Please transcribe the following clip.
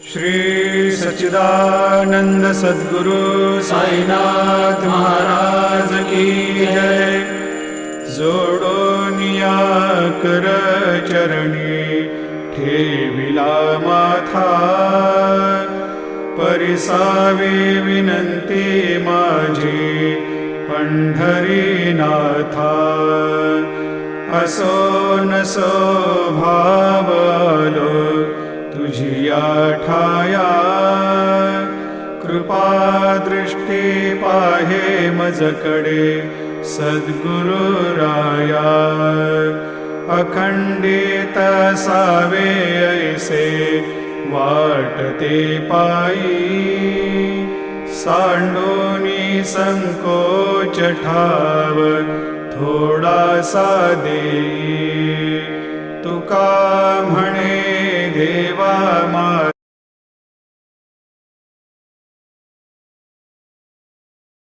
श्री सच्चिदानंद सद्गुरु साईनाथ महाराज की जय। जोडोनिया कर चरणी ठेविला माथा, परिसावे विनंती माझी पंढरीनाथा। असो नसो भाव आलो तुझिया ठाया, कृपा दृष्टी पाहे मजकडे सद्गुरु राया। अखंडित सावे ऐसे वाटते पायी, सांडोनी संकोच ठाव थोडासा देई। तुका म्हणे देवा माझा